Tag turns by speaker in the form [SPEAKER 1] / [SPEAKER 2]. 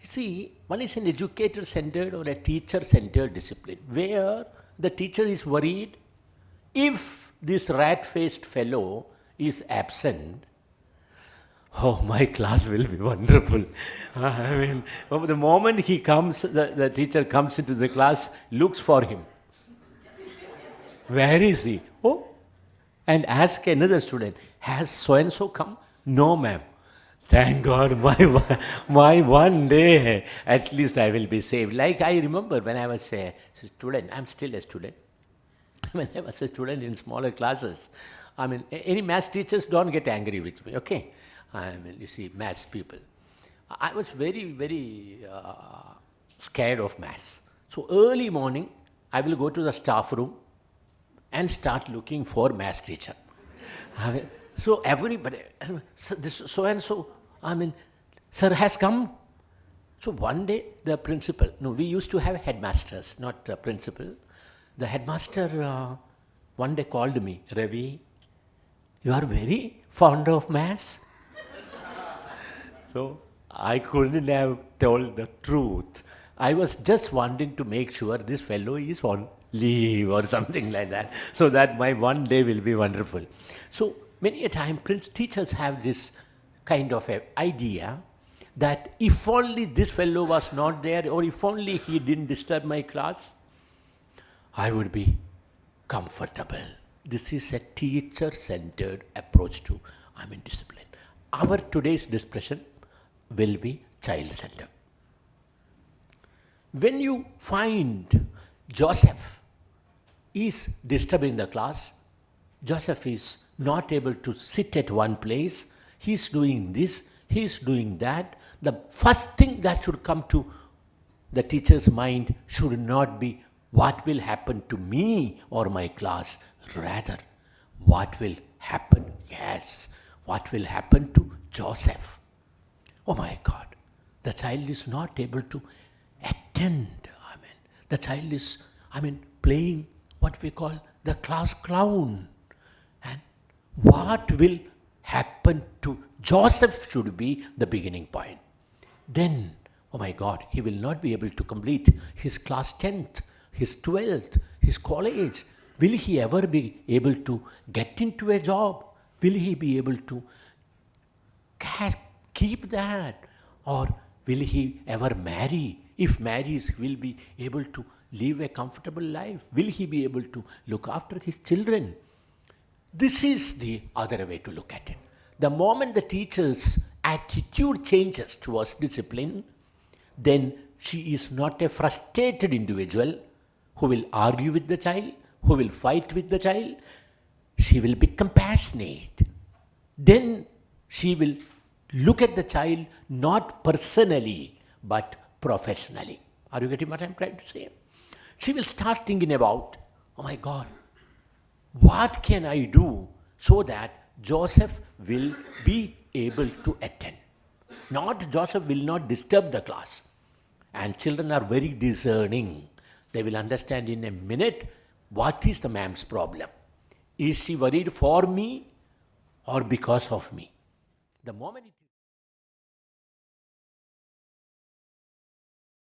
[SPEAKER 1] See, one is an educator-centered or a teacher-centered discipline, where the teacher is worried if this rat-faced fellow is absent. Oh, my class will be wonderful. I mean, the moment he comes, the teacher comes into the class, looks for him. Where is he? Oh, and ask another student, has so-and-so come? No, ma'am. Thank God, my one day, at least I will be saved. Like I remember when I was a student, I'm still a student. When I was a student in smaller classes, I mean, any maths teachers don't get angry with me, okay? I mean, you see, maths people. I was very, very scared of maths. So early morning, I will go to the staff room and start looking for maths teacher. I mean, so everybody, so this so and so, I mean, sir has come. So one day the principal, no, we used to have headmasters, not principal. The headmaster one day called me, Ravi, you are very fond of maths. So I couldn't have told the truth. I was just wanting to make sure this fellow is on leave or something like that, so that my one day will be wonderful. So many a time teachers have this kind of a idea that if only this fellow was not there, or if only he didn't disturb my class, I would be comfortable. This is a teacher-centered approach to, discipline. Our today's discussion will be child-centered. When you find Joseph is disturbing the class, Joseph is not able to sit at one place, he is doing this, he is doing that, the first thing that should come to the teacher's mind should not be what will happen to me or my class, rather what will happen, what will happen to Joseph. Oh my God, the child is not able to attend. The child is, playing what we call the class clown. And what will happen to Joseph should be the beginning point. Then, oh my God, he will not be able to complete his class 10th, his 12th, his college. Will he ever be able to get into a job? Will he be able to keep that? Or will he ever marry? If marries, will be able to live a comfortable life? Will he be able to look after his children? This is the other way to look at it. The moment the teacher's attitude changes towards discipline, then she is not a frustrated individual who will argue with the child, who will fight with the child. She will be compassionate. Then she will look at the child not personally, but professionally. Are you getting what I'm trying to say? She will start thinking about, oh my God, what can I do so that Joseph will be able to attend? Not Joseph will not disturb the class. And children are very discerning. They will understand in a minute what is the ma'am's problem. Is she worried for me or because of me? The moment it